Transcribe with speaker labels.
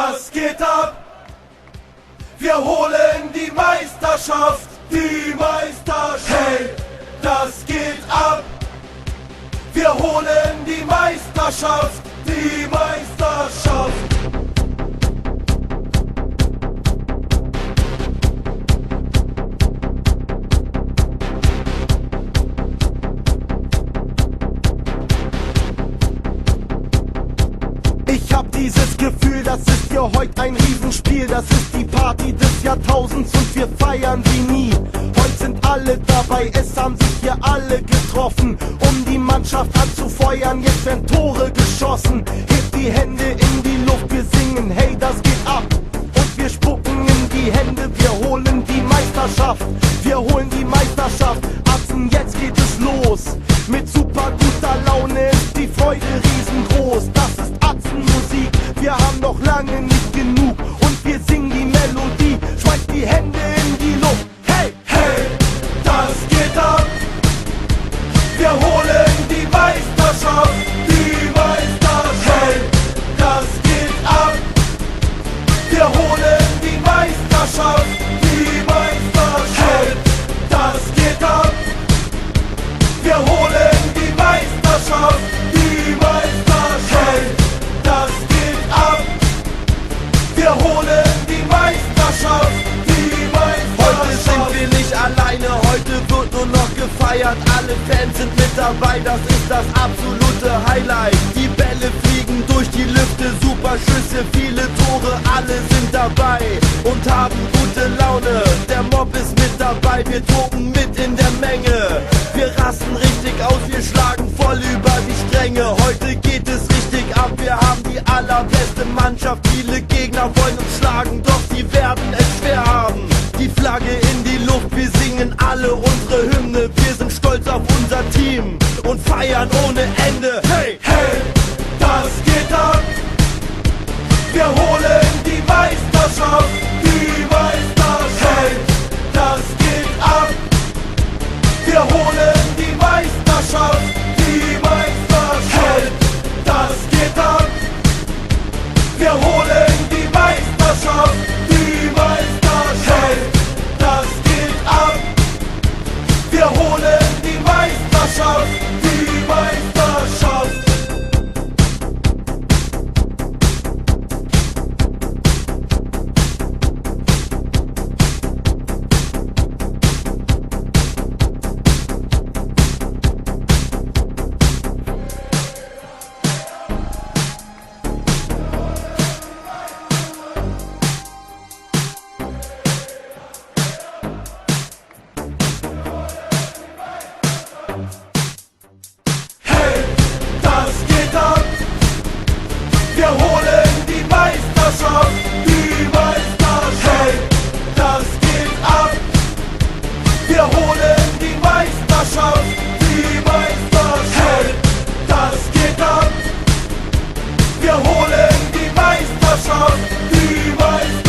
Speaker 1: das geht ab. Wir holen die Meisterschaft, die Meisterschaft. Hey, das geht ab. Wir holen die Meisterschaft, die Meisterschaft. Ich hab dieses Gefühl, das ist hier heute ein Riesenspiel. Das ist die Party des Jahrtausends und wir feiern wie nie. Heute sind alle dabei, es haben sich hier alle getroffen, um die Mannschaft anzufeuern. Jetzt werden Tore geschossen, hebt die Hände in die Luft, wir singen, hey, das geht ab. Und wir spucken in die Hände, wir holen die Meisterschaft. Wir holen die Meisterschaft, Atzen, jetzt geht es los. Mit super guter Laune ist die Freude riesengroß. Das ist Atzenmusik, wir haben noch lange nicht genug. Und wir singen die Melodie, schmeißt die Hände in die Luft. Hey, hey, das geht ab. Wir holen die Meisterschaft, die Meisterschaft. Hey, das geht ab. Wir holen die Meisterschaft, die Meisterschaft. Hey, das geht ab. Wir holen die Meisterschaft, die Meisterschaft. Hey, das geht ab. Wir holen die Meisterschaft, die Meisterschaft.
Speaker 2: Heute sind wir nicht alleine, heute wird nur noch gefeiert. Alle Fans sind mit dabei, das ist das absolute Highlight. Die Bälle fliegen durch die Lüfte, super Schüsse, viele Tore, alle sind dabei und haben gute Laune. Der Mob ist mit dabei, wir toben mit in der Menge. Wir rasten richtig aus, wir schlagen voll über die Stränge. Heute geht es richtig ab, wir haben die allerbeste Mannschaft. Viele Gegner wollen uns schlagen, doch die werden es schwer haben. Die Flagge in die Luft, wir singen alle unsere Hymne. Wir sind stolz auf unser Team und feiern ohne Ende. Hey,
Speaker 1: hey, das geht ab. Wir holen die Meisterschaft, die Meisterschaft. Hey, das geht ab. Wir holen die Meisterschaft, die Meisterschaft. Hey, das geht ab. Wir holen die Meisterschaft, die Meisterschaft. Hey, das geht ab. Wir holen die Meisterschaft, die Meisterschaft. Hey, das geht ab. Wir holen die Meisterschaft, die Meisterschaft. Hey, das geht ab. Wir holen die Meisterschaft, die Meisterschaft. Hey, das geht ab. Wir holen die Meisterschaft, die Meisterschaft.